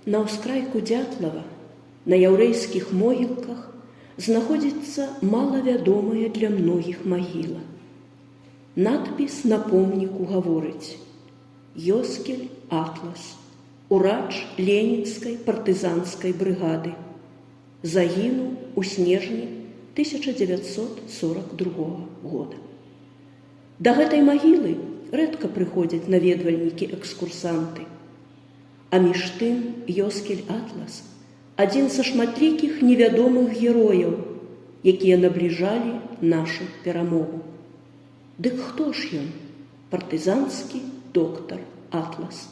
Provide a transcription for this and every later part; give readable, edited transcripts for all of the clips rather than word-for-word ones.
На ўскрайку Дятлава, на яўрэйскіх могілках, знаходзіцца малавядомая для многіх магіла. Надпіс на помніку гаворыць: «Йоскель Атлас, урач ленінскай партызанскай брыгады. Загінуў у снежні 1942 года». Да гэтай магілы рэдка прыходзяць наведвальнікі-экскурсанты. А між тым Йоскель Атлас – адзін са шматлікіх невядомых герояў, якія набліжалі нашу перамогу. Дык хто ж ён? Партызанскі доктар Атлас.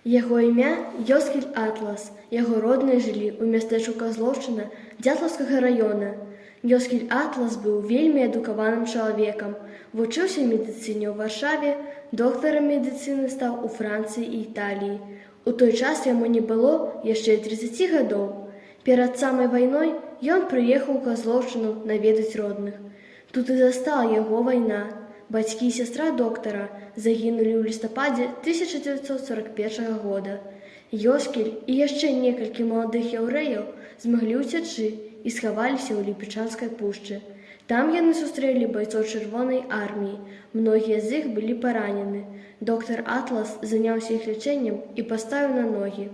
Яго імя Йоскель Атлас. Яго родныя жылі ў мястэчку Казлоўшчына Дятлаўскага раёна. Йоскель Атлас быў вельмі адукаваным чалавекам, вучыўся медыцыне ў Варшаве, доктарам медыцыны стаў у Францыі і Італіі. У той час яму не было яшчэ 30 гадоў. Перад самай вайной ён прыехаў у Казлоўшчыну наведаць родных. Тут і застала яго вайна. Бацькі і сястра доктара загінулі ў лістападзе 1941 года. Йоскель і яшчэ некалькі маладых яўрэяў змаглі ўцячы і схаваліся ў Ліпечанскай пушчы. Там яны сустрэлі байцоў Чырвонай арміі. Многія з іх былі паранены. Доктар Атлас заняўся іх лячэннем і паставіў на ногі.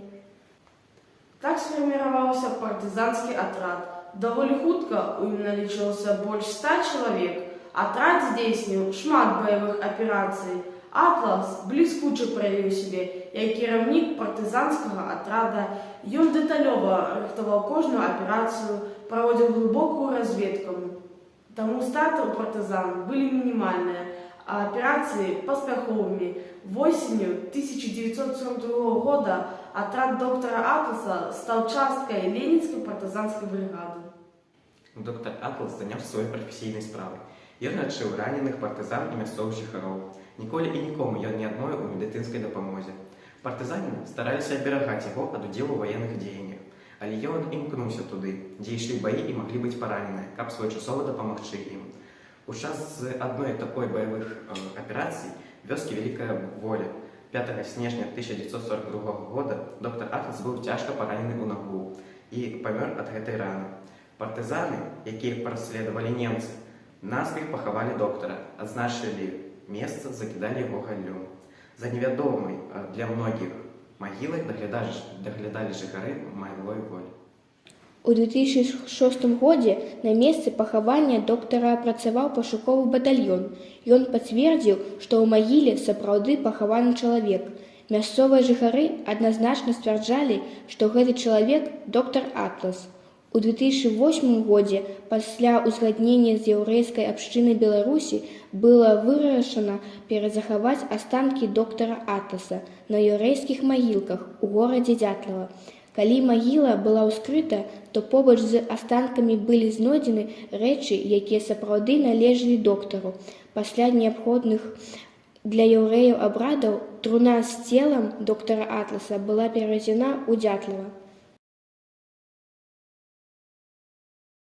Так сфарміраваўся партызанскі атрад. Даволі хутка у ім налічылася больш 100 чалавек. Атрад здзейсніў шмат баявых аперацый. Атлас бліскуча праявіў сябе як кіраўнік партызанскага атрада. Ён дэталёва рыхтаваў кожную аперацыю, праводзіў глыбокую разведку. Таму страты ў партызан былі мінімальныя, а аперацыі паспяховымі. Восенню 1942 года атрад доктара Атласа стаў часткай ленінскай партызанскай брыгады. Доктар Атлас заняўся сваёй прафесійнай справай. Ён лячыў раненых партызан і мясцовых жыхароў. Ніколі і нікому ён не адмовіў у медыцынскай дапамозе. Партызане стараліся аберагаць яго ад удзелу ў ваенных дзеяннях, але ён імкнуўся туды, дзе ішлі баі і маглі быць параненыя, каб своечасова дапамагчы ім. У час з адной такой баявых аперацый вёскі Вялікая Воля 5 снежня 1942 года доктар Атлас быў цяжка паранены ў нагу і памёр ад гэтай раны. Партызаны, якія праследавалі немцы, наспех пахавалі доктара, адзначылі месца, закідалі яго галлём. За невядомай для многіх магілай даглядалі жыхары Малой Волі. У 2006 годзе на месцы пахавання доктара працаваў пашуковы батальён. Ён пацвердзіў, што ў магіле сапраўды пахаваны чалавек. Мясцовыя жыхары адназначна сцвярджалі, што гэты чалавек доктар Атлас. У 2008 годзе пасля ўзгаднення з яўрэйскай абшчынай Беларусі было вырашана перазахаваць астанкі доктара Атласа на яўрэйскіх магілках у горадзе Дятлава. Калі магіла была ўскрыта, то побач з астанкамі былі знойдзены рэчы, якія сапраўды належалі доктару. Пасля неабходных для яўрэяў абрадаў труна з целам доктара Атласа была перавезена ў Дятлава.